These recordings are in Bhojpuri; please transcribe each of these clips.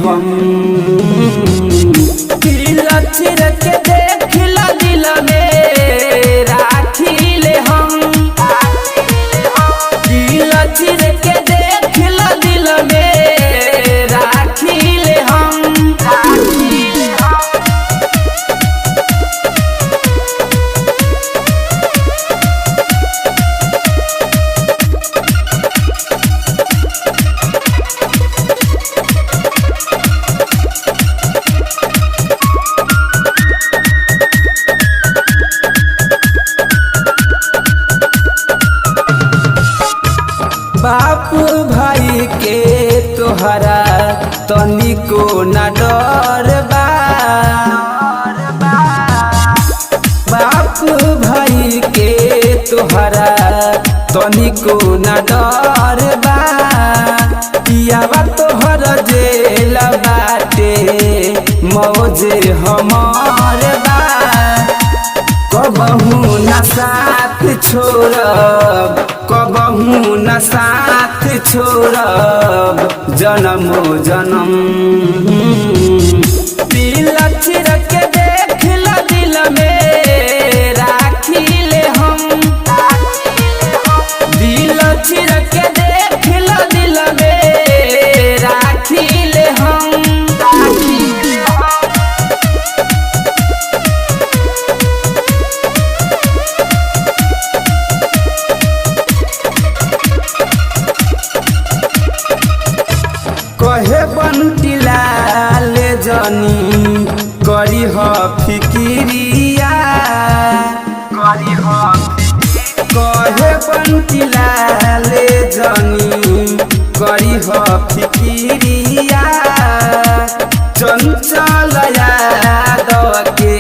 हम दिल चिर के देखला दिल में राखिले हम दिल चिर के देखला दिल में राखिले हम बाप भाई के तोहरा तनिको न डर बा बाप भाई के तोहरा तनिको न डर बा पियावा तोहर जेल बाटे मौजे हमार बा कबहू न साथ छोड़ब कबहू न साथ छोड़ब जन्मो जन्म दिल चिर के देखला दिल में राखिले हम दिल चिर के देखला दिल में राखिले हम कहे बंटी लाल जनी करी ह फिकिरिया कहे बंटी लाल जनी करी ह फिकिरिया चंचल यादव के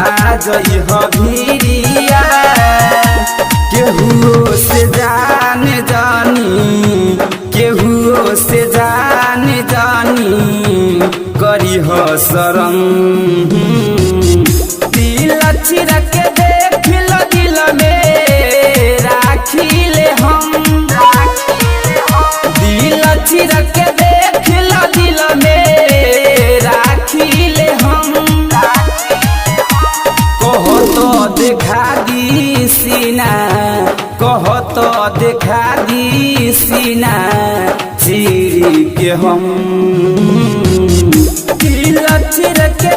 आ जई ह भिरिया केहू से जान जानी केहू से जान जानी करी हो शरम दिल चिर के देखल दिल में राखिले हम दिल चिर के देखल दिल में राखिले हम कहो तो देखा दी सीना कहो तो देखा दी सीना चीरी के हम दिल चिर के